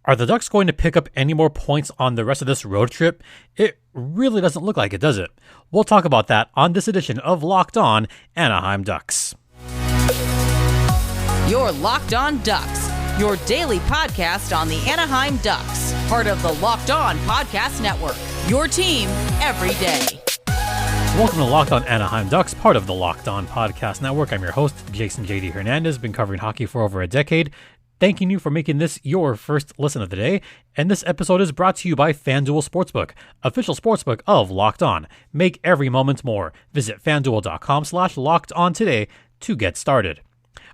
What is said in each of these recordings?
Are the Ducks going to pick up any more points on the rest of this road trip? It really doesn't look like it, does it? We'll talk about that on this edition of Locked On Anaheim Ducks. You're Locked On Ducks, your daily podcast on the Anaheim Ducks, part of the Locked On Podcast Network, your team every day. Welcome to Locked On Anaheim Ducks, part of the Locked On Podcast Network. I'm your host, Jason J.D. Hernandez, been covering hockey for over a decade. Thanking you for making this your first listen of the day, and this episode is brought to you by FanDuel Sportsbook, official sportsbook of Locked On. Make every moment more. Visit FanDuel.com/LockedOn today to get started.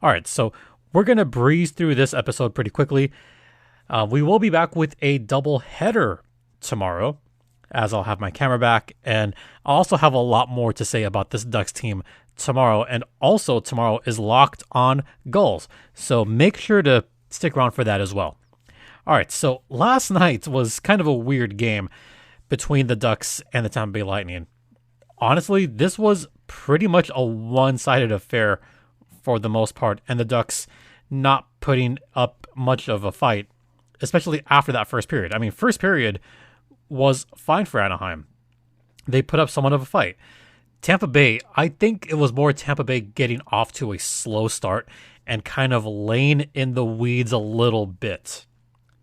All right, so we're going to breeze through this episode pretty quickly. We will be back with a double header tomorrow, as I'll have my camera back, and I'll also have a lot more to say about this Ducks team tomorrow. And also tomorrow is Locked On Goals, so make sure to stick around for that as well. All right, so last night was kind of a weird game between the Ducks and the Tampa Bay Lightning. Honestly, this was pretty much a one-sided affair for the most part, and the Ducks not putting up much of a fight, especially after that first period. I mean, first period was fine for Anaheim. They put up somewhat of a fight. Tampa Bay, I think it was more Tampa Bay getting off to a slow start and kind of laying in the weeds a little bit.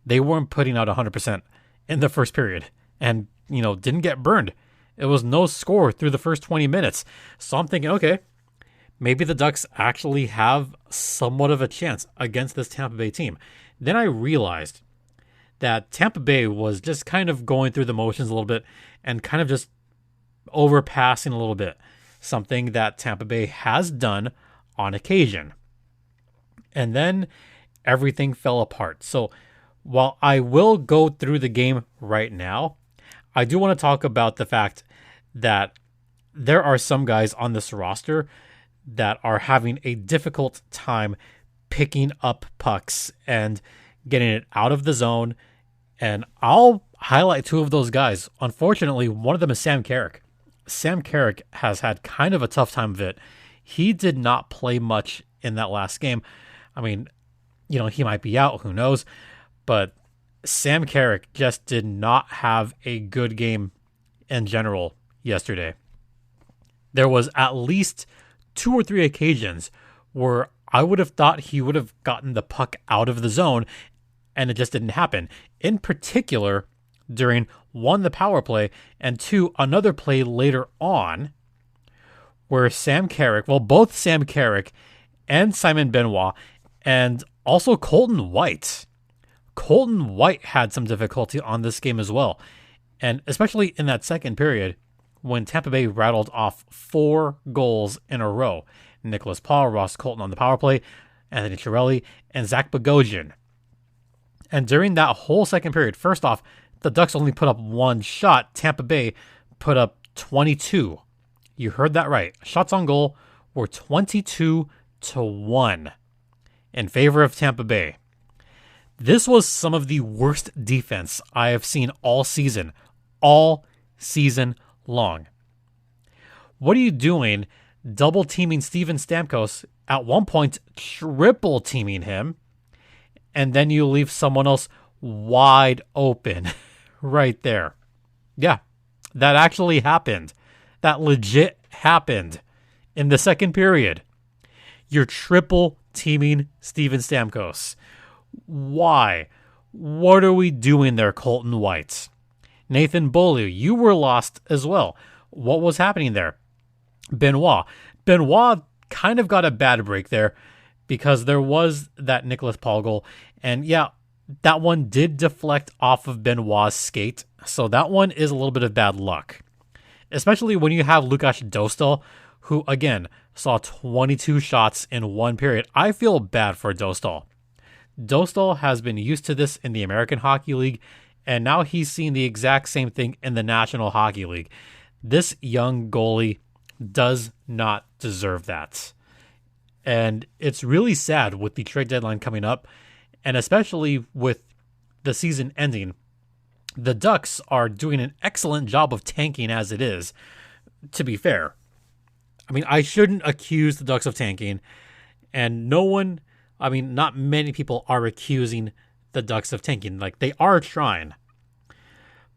They weren't putting out 100% in the first period and, didn't get burned. It was no score through the first 20 minutes. So I'm thinking, okay, maybe the Ducks actually have somewhat of a chance against this Tampa Bay team. Then I realized that Tampa Bay was just kind of going through the motions a little bit and kind of just overpassing a little bit, something that Tampa Bay has done on occasion. And then everything fell apart. So while I will go through the game right now, I do want to talk about the fact that there are some guys on this roster that are having a difficult time picking up pucks and getting it out of the zone. And I'll highlight two of those guys. Unfortunately, one of them is Sam Carrick. Sam Carrick has had kind of a tough time of it. He did not play much in that last game. I mean, he might be out, who knows? But Sam Carrick just did not have a good game in general yesterday. There was at least 2 or 3 occasions where I would have thought he would have gotten the puck out of the zone, and it just didn't happen. In particular, during 1, the power play, and 2, another play later on, where both Sam Carrick and Simon Benoit, and also Colton White. Colton White had some difficulty on this game as well. And especially in that second period, when Tampa Bay rattled off 4 goals in a row. Nicholas Paul, Ross Colton on the power play, Anthony Chiarelli, and Zach Bogosian. And during that whole second period, first off, the Ducks only put up 1 shot. Tampa Bay put up 22. You heard that right. Shots on goal were 22-1 in favor of Tampa Bay. This was some of the worst defense I have seen all season long. What are you doing double teaming Steven Stamkos, at one point triple teaming him, and then you leave someone else wide open right there? Yeah, that actually happened. That legit happened in the second period. You're triple teaming Steven Stamkos. Why? What are we doing there, Colton White? Nathan Beaulieu, you were lost as well. What was happening there? Benoit kind of got a bad break there because there was that Nicholas Paul goal. And yeah, that one did deflect off of Benoit's skate. So that one is a little bit of bad luck. Especially when you have Lukas Dostal, who again saw 22 shots in 1 period. I feel bad for Dostal. Dostal has been used to this in the American Hockey League, and now he's seeing the exact same thing in the National Hockey League. This young goalie does not deserve that. And it's really sad with the trade deadline coming up, and especially with the season ending. The Ducks are doing an excellent job of tanking as it is, to be fair. I mean, I shouldn't accuse the Ducks of tanking, and not many people are accusing the Ducks of tanking. Like, they are trying.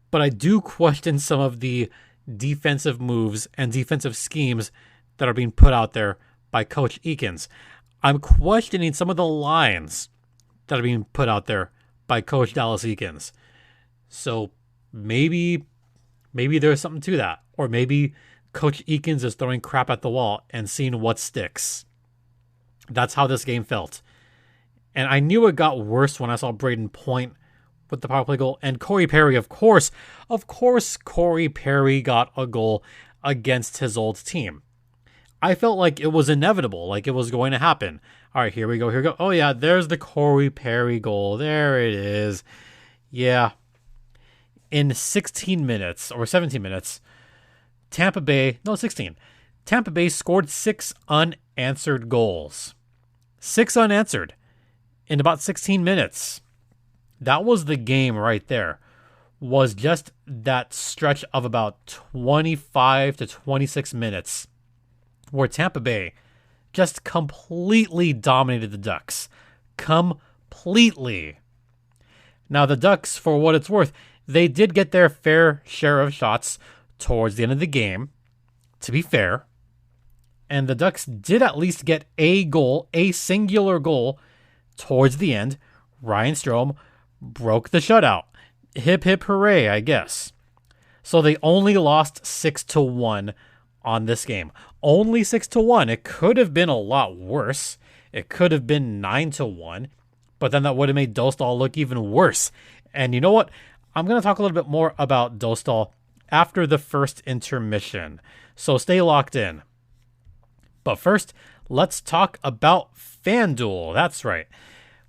But I do question some of the defensive moves and defensive schemes that are being put out there by Coach Eakins. I'm questioning some of the lines that are being put out there by Coach Dallas Eakins. So maybe there's something to that. Or maybe Coach Eakins is throwing crap at the wall and seeing what sticks. That's how this game felt. And I knew it got worse when I saw Braden Point with the power play goal. And Corey Perry, of course, Corey Perry got a goal against his old team. I felt like it was inevitable, like it was going to happen. All right, here we go. Oh, yeah, there's the Corey Perry goal. There it is. Yeah. In 16 minutes or 17 minutes, Tampa Bay scored 6 unanswered goals. 6 unanswered in about 16 minutes. That was the game right there. Was just that stretch of about 25 to 26 minutes where Tampa Bay just completely dominated the Ducks. Completely. Now, the Ducks, for what it's worth, they did get their fair share of shots towards the end of the game, to be fair. And the Ducks did at least get a goal, a singular goal, towards the end. Ryan Strome broke the shutout. Hip, hip, hooray, I guess. So they only lost 6-1 on this game. Only 6-1. It could have been a lot worse. It could have been 9-1. But then that would have made Dostal look even worse. And you know what? I'm going to talk a little bit more about Dostal after the first intermission. So stay locked in. But first, let's talk about FanDuel. That's right.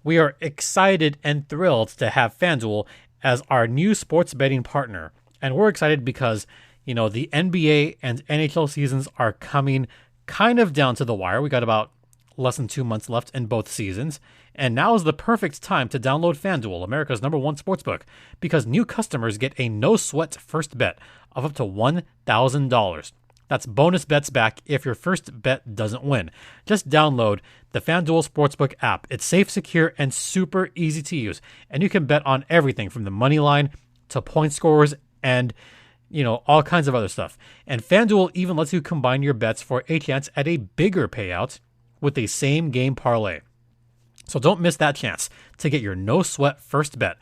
We are excited and thrilled to have FanDuel as our new sports betting partner. And we're excited because, you know, the NBA and NHL seasons are coming kind of down to the wire. We got about less than 2 months left in both seasons. And now is the perfect time to download FanDuel, America's #1 sportsbook, because new customers get a no-sweat first bet of up to $1,000. That's bonus bets back if your first bet doesn't win. Just download the FanDuel Sportsbook app. It's safe, secure, and super easy to use. And you can bet on everything from the money line to point scorers and, you know, all kinds of other stuff. And FanDuel even lets you combine your bets for a chance at a bigger payout with a same game parlay. So don't miss that chance to get your no-sweat first bet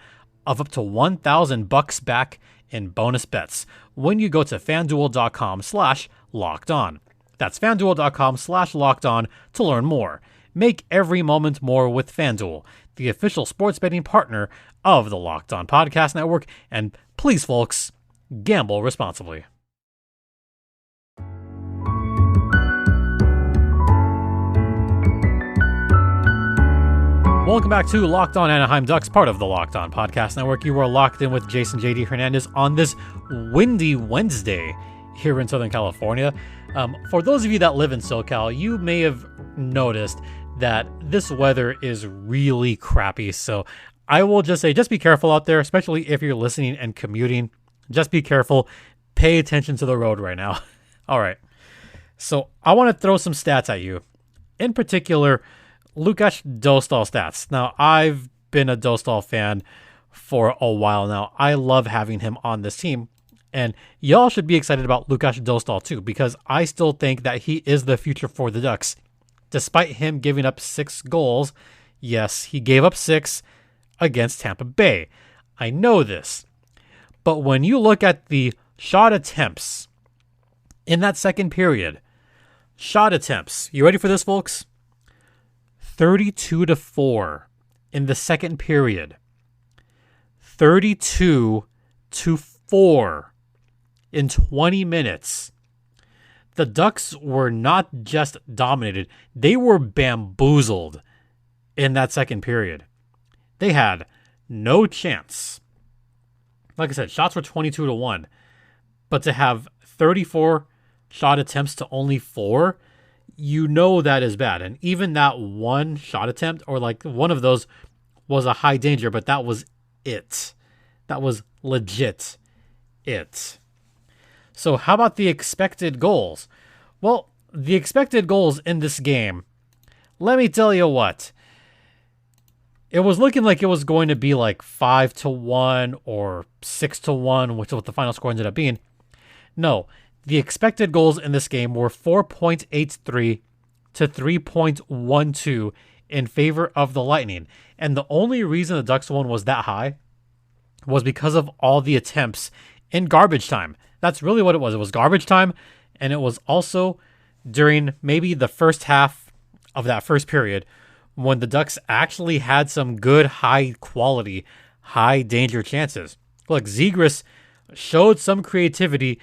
of up to $1,000 back in bonus bets when you go to FanDuel.com/LockedOn. That's FanDuel.com/LockedOn to learn more. Make every moment more with FanDuel, the official sports betting partner of the Locked On Podcast Network. And please, folks, gamble responsibly. Welcome back to Locked On Anaheim Ducks, part of the Locked On Podcast Network. You are locked in with Jason JD Hernandez on this windy Wednesday here in Southern California. For those of you that live in SoCal, you may have noticed that this weather is really crappy. So I will just say, just be careful out there, especially if you're listening and commuting. Just be careful. Pay attention to the road right now. All right. So I want to throw some stats at you. In particular, Lukas Dostal stats. Now, I've been a Dostal fan for a while now. I love having him on this team. And y'all should be excited about Lukas Dostal too, because I still think that he is the future for the Ducks. Despite him giving up 6 goals, yes, he gave up 6 against Tampa Bay. I know this. But when you look at the shot attempts in that second period, shot attempts, you ready for this, folks? 32-4 in the second period. 32-4 in 20 minutes. The Ducks were not just dominated, they were bamboozled in that second period. They had no chance. Like I said, shots were 22-1, but to have 34 shot attempts to only 4, you know that is bad. And even that one shot attempt, or like one of those, was a high danger, but that was it. That was legit it. So how about the expected goals? Well, the expected goals in this game, let me tell you what. it was looking like it was going to be like 5-1 or 6-1, which is what the final score ended up being. No, the expected goals in this game were 4.83 to 3.12 in favor of the Lightning. And the only reason the Ducks won was that high was because of all the attempts in garbage time. That's really what it was. It was garbage time, and it was also during maybe the first half of that first period when the Ducks actually had some good, high-quality, high-danger chances. Look, Zegras showed some creativity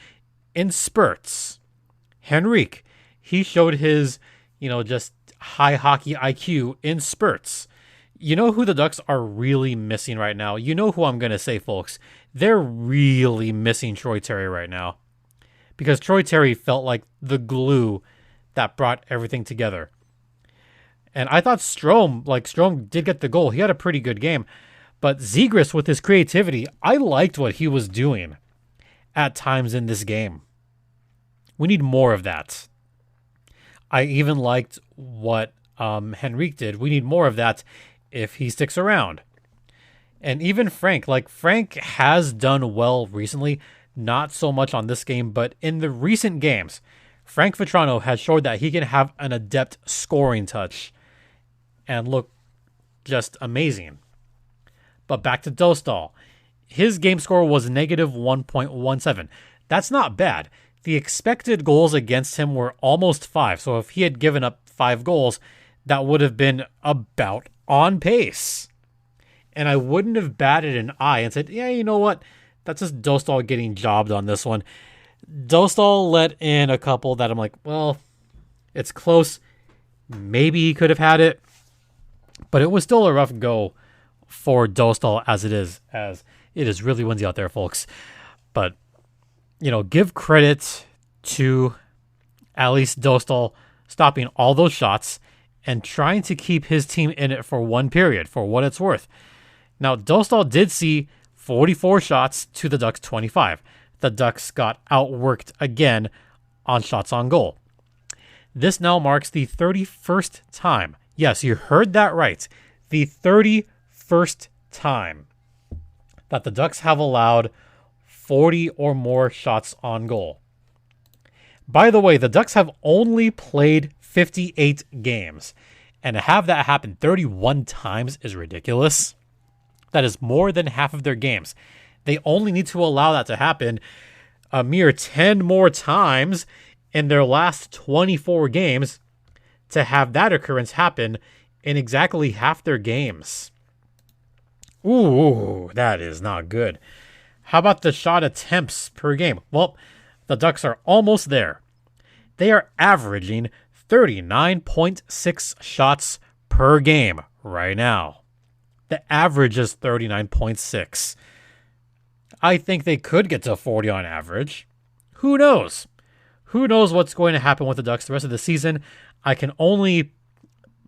in spurts. Henrique, he showed his, just high hockey IQ in spurts. You know who the Ducks are really missing right now? You know who I'm going to say, folks. They're really missing Troy Terry right now. Because Troy Terry felt like the glue that brought everything together. And I thought Strome did get the goal. He had a pretty good game. But Zegras, with his creativity, I liked what he was doing at times in this game. We need more of that. I even liked what Henrique did. We need more of that if he sticks around. And even Frank has done well recently, not so much on this game, but in the recent games, Frank Vetrano has showed that he can have an adept scoring touch and look just amazing. But back to Dostal. His game score was negative 1.17. That's not bad. The expected goals against him were almost 5. So if he had given up 5 goals, that would have been about on pace. And I wouldn't have batted an eye and said, yeah, you know what? That's just Dostal getting jobbed on this one. Dostal let in a couple that I'm like, well, it's close. Maybe he could have had it. But it was still a rough go for Dostal as it is really windy out there, folks. But, give credit to at least Dostal stopping all those shots and trying to keep his team in it for one period, for what it's worth. Now, Dostal did see 44 shots to the Ducks 25. The Ducks got outworked again on shots on goal. This now marks the 31st time. Yes, you heard that right. The 31st time that the Ducks have allowed 40 or more shots on goal. By the way, the Ducks have only played 58 games, and to have that happen 31 times is ridiculous. That is more than half of their games. They only need to allow that to happen a mere 10 more times in their last 24 games to have that occurrence happen in exactly half their games. Ooh, that is not good. How about the shot attempts per game? Well, the Ducks are almost there. They are averaging 39.6 shots per game right now. The average is 39.6. I think they could get to 40 on average. Who knows? Who knows what's going to happen with the Ducks the rest of the season? I can only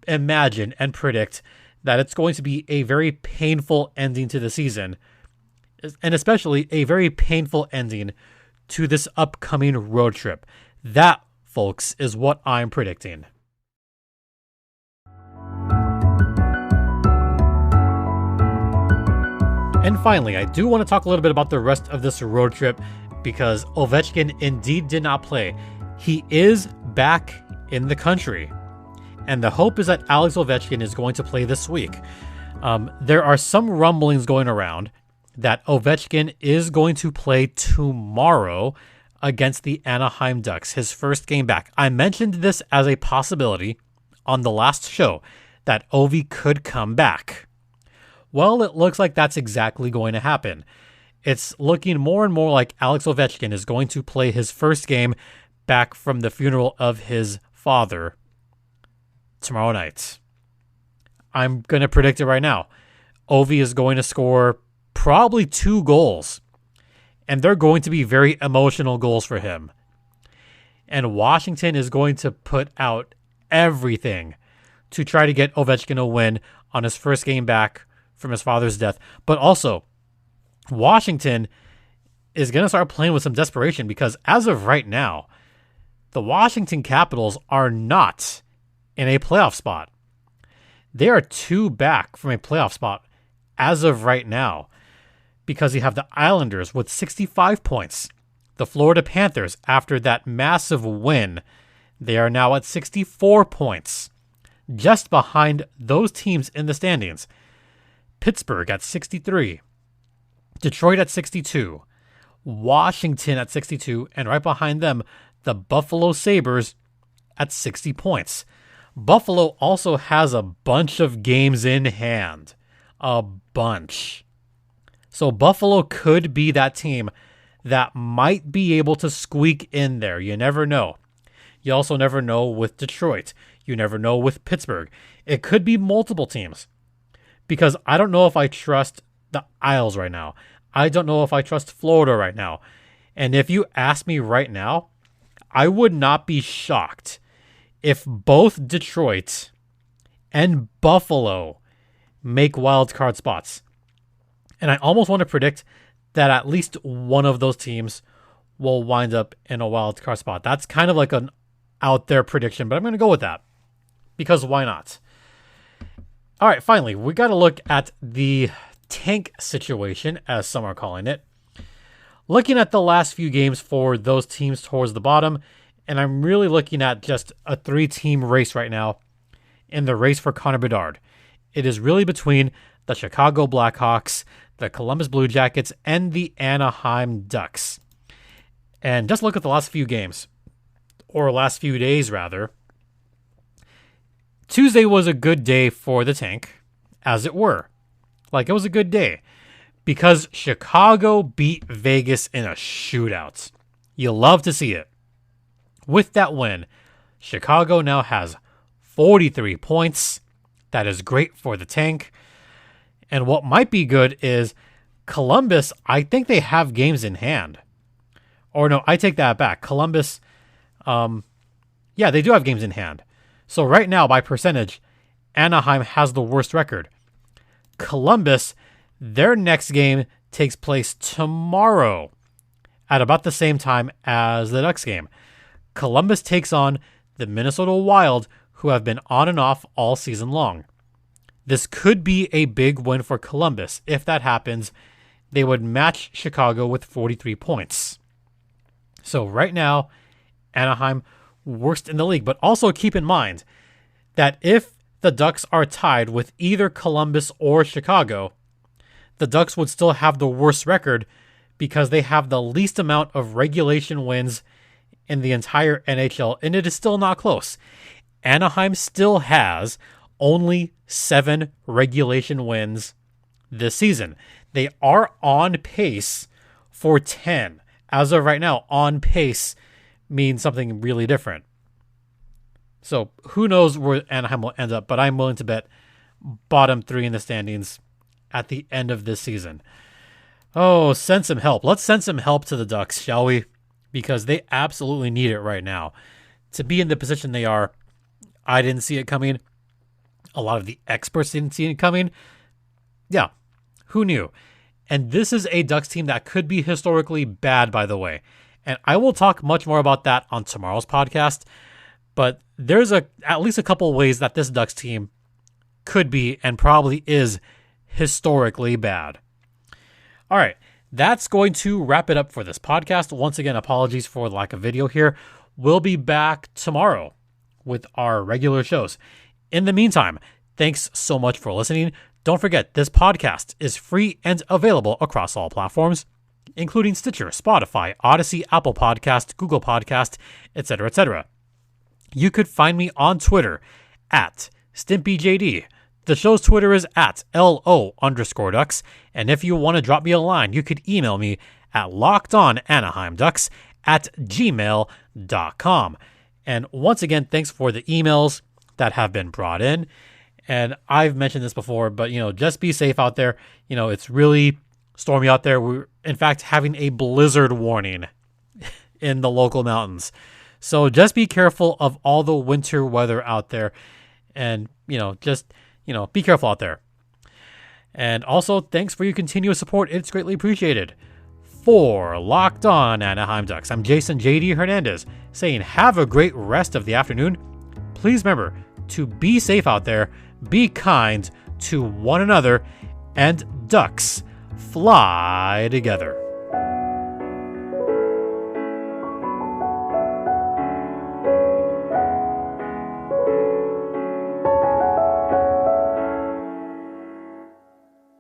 imagine and predict that it's going to be a very painful ending to the season, and especially a very painful ending to this upcoming road trip. That, folks, is what I'm predicting. And finally, I do want to talk a little bit about the rest of this road trip because Ovechkin indeed did not play. He is back in the country, and the hope is that Alex Ovechkin is going to play this week. There are some rumblings going around that Ovechkin is going to play tomorrow against the Anaheim Ducks, his first game back. I mentioned this as a possibility on the last show, that Ovi could come back. Well, it looks like that's exactly going to happen. It's looking more and more like Alex Ovechkin is going to play his first game back from the funeral of his father tomorrow night. I'm going to predict it right now. Ovi is going to score probably 2 goals, and they're going to be very emotional goals for him. And Washington is going to put out everything to try to get Ovechkin a win on his first game back from his father's death. But also, Washington is going to start playing with some desperation because as of right now, the Washington Capitals are not in a playoff spot. They are 2 back from a playoff spot as of right now, because you have the Islanders with 65 points. The Florida Panthers, after that massive win, they are now at 64 points, just behind those teams in the standings. Pittsburgh at 63, Detroit at 62, Washington at 62, and right behind them, the Buffalo Sabres at 60 points. Buffalo also has a bunch of games in hand. A bunch. So Buffalo could be that team that might be able to squeak in there. You never know. You also never know with Detroit. You never know with Pittsburgh. It could be multiple teams. Because I don't know if I trust the Isles right now. I don't know if I trust Florida right now. And if you ask me right now, I would not be shocked if both Detroit and Buffalo make wild card spots. And I almost want to predict that at least one of those teams will wind up in a wild card spot. That's kind of like an out there prediction, but I'm going to go with that because why not? All right, finally, we got to look at the tank situation, as some are calling it. Looking at the last few games for those teams towards the bottom, and I'm really looking at just a 3-team race right now in the race for Connor Bedard. It is really between the Chicago Blackhawks, the Columbus Blue Jackets, and the Anaheim Ducks. And just look at the last few games, or last few days rather. Tuesday was a good day for the tank, as it were. Like, it was a good day because Chicago beat Vegas in a shootout. You love to see it. With that win, Chicago now has 43 points. That is great for the tank. And what might be good is Columbus, I think they have games in hand. Or no, I take that back. Columbus, yeah, they do have games in hand. So right now, by percentage, Anaheim has the worst record. Columbus, their next game takes place tomorrow at about the same time as the Ducks game. Columbus takes on the Minnesota Wild, who have been on and off all season long. This could be a big win for Columbus. If that happens, they would match Chicago with 43 points. So right now, Anaheim worst in the league. But also keep in mind that if the Ducks are tied with either Columbus or Chicago, the Ducks would still have the worst record because they have the least amount of regulation wins in the entire NHL, and it is still not close. Anaheim still has only 7 regulation wins this season. They are on pace for 10. As of right now, on pace means something really different. So who knows where Anaheim will end up, but I'm willing to bet bottom 3 in the standings at the end of this season. Oh, send some help. Let's send some help to the Ducks, shall we? Because they absolutely need it right now. To be in the position they are, I didn't see it coming. A lot of the experts didn't see it coming. Yeah, who knew? And this is a Ducks team that could be historically bad, by the way. And I will talk much more about that on tomorrow's podcast. But there's at least a couple ways that this Ducks team could be and probably is historically bad. All right, that's going to wrap it up for this podcast. Once again, apologies for the lack of video here. We'll be back tomorrow with our regular shows. In the meantime, thanks so much for listening. Don't forget, this podcast is free and available across all platforms, including Stitcher, Spotify, Odyssey, Apple Podcast, Google Podcast, etc., etc. You could find me on Twitter at StimpyJD. The show's Twitter is at LO_Ducks. And if you want to drop me a line, you could email me at lockedonanaheimducks@gmail.com. And once again, thanks for the emails that have been brought in. And I've mentioned this before, but, just be safe out there. It's really stormy out there. We're, in fact, having a blizzard warning in the local mountains. So just be careful of all the winter weather out there. And, just be careful out there. And also, thanks for your continuous support. It's greatly appreciated. For Locked On Anaheim Ducks, I'm Jason J.D. Hernandez, saying have a great rest of the afternoon. Please remember to be safe out there, be kind to one another, and ducks fly together.